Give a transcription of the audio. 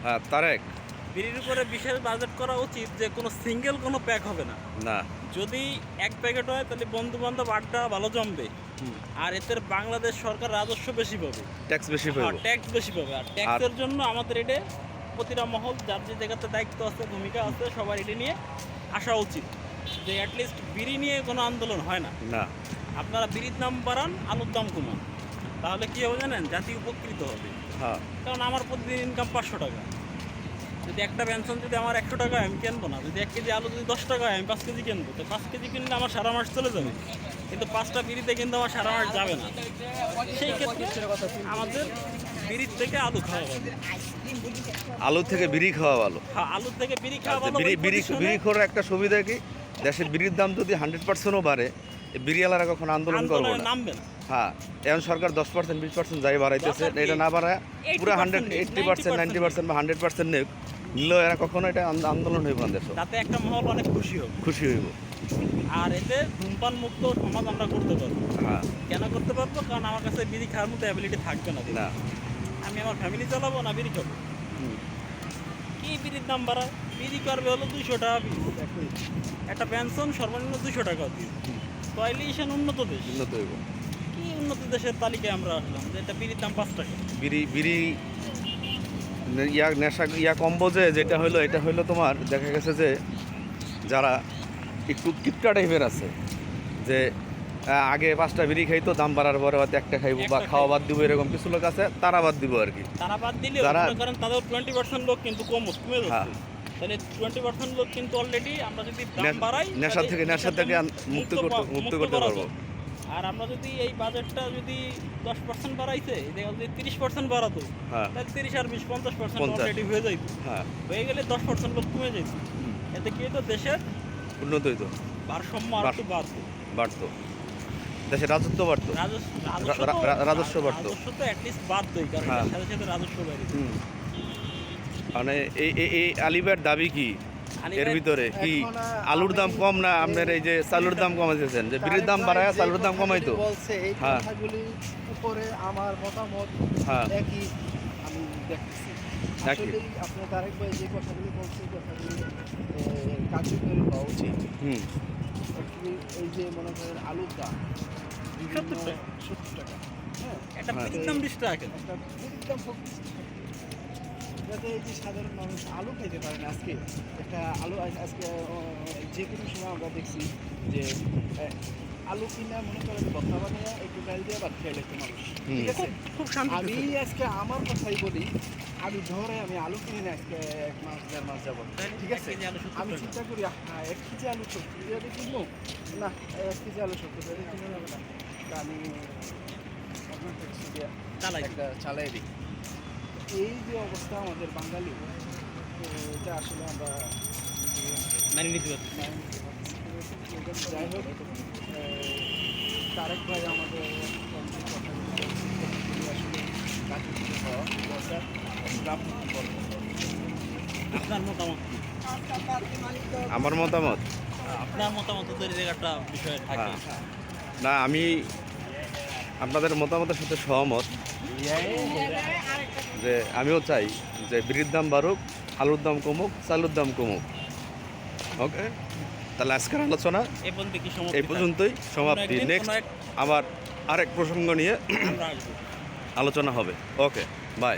হ্যাঁ তারেক। বিড়ির উপরে বিশেষ বাজেট করা উচিত, যে কোনো সিঙ্গেল কোনো প্যাক হবে না। না। যদি এক প্যাকেট হয় তাহলে বন্ধু বান্ধব আড্ডা ভালো জমবে। আর এতে বাংলাদেশ সরকার রাজস্ব বেশি পাবে, ট্যাক্স বেশি হ্যাঁ পাইব। ট্যাক্স বেশি পাবে। আর ট্যাক্সের জন্য আমাদের এটা প্রতিটা মহল যার যে জায়গাতে দায়িত্ব আছে, ভূমিকা আছে, সবার এটা নিয়ে আসা উচিত, যে অ্যাটলিস্ট বিড়ি নিয়ে কোনো আন্দোলন হয় না। না। আপনারা বিড়ির দাম বাড়ান, আলুর দাম কমান, তাহলে কী হবে জানেন? জাতি উপকৃত হবে। হ্যাঁ। কারণ আমার প্রতিদিন ইনকাম 500 টাকা। যদি একটা পেনশন যদি আমার 100 টাকা হয়, আমি কিনবো না। যদি 1 কেজি আলু যদি 10 টাকা হয়, আমি 5 কেজি কিনবো। তো 5 কেজি কিনলে আমার সারা মাস চলে যাবে, কিন্তু 5টা বিড়িতে কিন্তু আমার সারা মাস যাবে না। সেই ক্ষেত্রে আমাদের বিড়ির থেকে আলু খাওয়া ভালো। আলু থেকে বিড়ি খাওয়া ভালো। হ্যাঁ, আলুর থেকে বিড়ি খাওয়া ভালো। বিড়ি ওই বিড়ি position-এ বিড়িখোরের একটা সুবিধা কি, দেশের বিড়ির দাম যদি 100%ও বাড়ে, এই বিড়িওয়ালারা কখনো আন্দোলন করবো আন্দোলনে না। নামবে না। হ্যাঁ, এখন সরকার 10% 20% যাই বাড়াইতেছে, দরকার কি? এটা না বাড়ায় পুরো 80% 80% 90% বা 100% নেক, নিলেও এরা কখনো এটা আন্দোলন হইব না দেশ। তাতে একটা মহল অনেক খুশি হবে। খুশি হইব। আর এতে ধূমপান মুক্ত সমাজ আমরা করতে পারবো। হ্যাঁ। কেন করতে পারবো? কারণ আমার কাছে বিড়ি খাওয়ার মতো অ্যাবিলিটি থাকবে না। না। আমি আমার ফ্যামিলি চালাবো না বিড়ি খাবো। কি বিড়ির দাম বাড়ায়? বিড়ি করবে হলো 200 টাকা পিস। একটা পেনশন সর্বনিম্ন 200 টাকা পিস। পয়লিশন উন্নত দেশ। উন্নত হইব। কি উন্নত দেশের তালিকায় আমরা আসলাম যে একটা বিড়ির দাম 5 টাকা? বিড়ি বিড়ি নেশা কম্বো যেটা হইলো, এটা হইলো তোমার দেখা গেছে যে যারা একটু কিপটা টাইপের আছে, যে আগে 5টা বিড়ি খাইতো, দাম বাড়ার পরে হয়তো একটা খাইবো বা খাওয়া বাদ দিব, এরকম কিছু লোক আছে, তারা বাদ দিব আর কি। তারা বাদ দিলেও মনে করেন তাদের 20% লোক কিন্তু কমে যাচ্ছে। তাহলে 20% লোক কিন্তু অলরেডি আমরা যদি দাম বাড়াই, নেশা থেকে মুক্ত করতে পারবো। আর আমরা যদি এই বাজেটটা যদি 10% বাড়াইছে, দেখা যদি 30% বাড়াতো, তাহলে 30 আর 20 50% অলরেডি হয়ে যাইতো। হয়ে গেলে 10% লোক কমে যেত। এতে কি হতো? দেশের উন্নত হইতো, ভারসাম্য আর একটু বাড়তো, দেশের রাজস্ব বাড়তো, রাজস্ব বাড়তো। রাজস্ব তো অ্যাটলিস্ট বাড়তোই, কারণ সাথে সাথে রাজস্ব বাড়ে। মানে এই আলিবার দাবি কি এর ভিতরে কি? আলুর দাম কম না, আপনার এই যে চালুর দাম কমাইতেছেন, যে বিড়ির দাম বাড়ায় চালুর দাম কমাইতো বলছে, এই কথাগুলি উপরে আমার মতামত একই আমি দেখতেছি। আসলে আপনি তারেক ভাই যে কথাগুলি বলছে, কথাগুলি কার্যকরী হওয়া উচিত। এই যে মনে করেন আলুর দাম 70 টাকা, হ্যাঁ, একটা বিড়ির দাম 20 টাকা, একটা বিড়ির দাম 25 টাকা, যাতে এই যে সাধারণ মানুষ আলু খাইতে পারেন। আজকে একটা আলু আজকে যে কোনো সময় আমরা দেখছি যে আলু কিনা মনে করেন ভর্তা বানিয়ে একটু ডাল দিয়ে ভাত খেয়ে লেখে মানুষ, ঠিক আছে? খুব শান্তি। আমি আজকে আমার কথাই বলি, আমি ধরে আমি আলু কিনি না আজকে 1 মাস 1.5 মাস যাবো, ঠিক আছে? আমি চিন্তা করি 1 কেজি আলু 70 টাকা কিনবো না, 1 কেজি আলু 70 টাকা কিনে যাবে না, আমি আপনার ট্যাক্সি দিয়ে একটা চালাই দিই। এই যে অবস্থা আমাদের বাঙালি, এটা আসলে আমরা মেনে নিতে পারছি। যাই হোক, তারেক ভাই আমাদের আসলে কাজে হওয়া দরকার। আপনার মতামত কি? আমার মতামত, আপনার মতামত তো একটা বিষয় থাকে। না, আমি আপনাদের মতামতের সাথে সহমত, যে আমিও চাই যে বিড়ির দাম বাড়ুক, আলুর দাম কমুক, চালুর দাম কমুক। ওকে, তাহলে আজকের আলোচনা এই পর্যন্তই সমাপ্তি। নেক্সট আবার আরেক প্রসঙ্গ নিয়ে আলোচনা হবে। ওকে, বাই।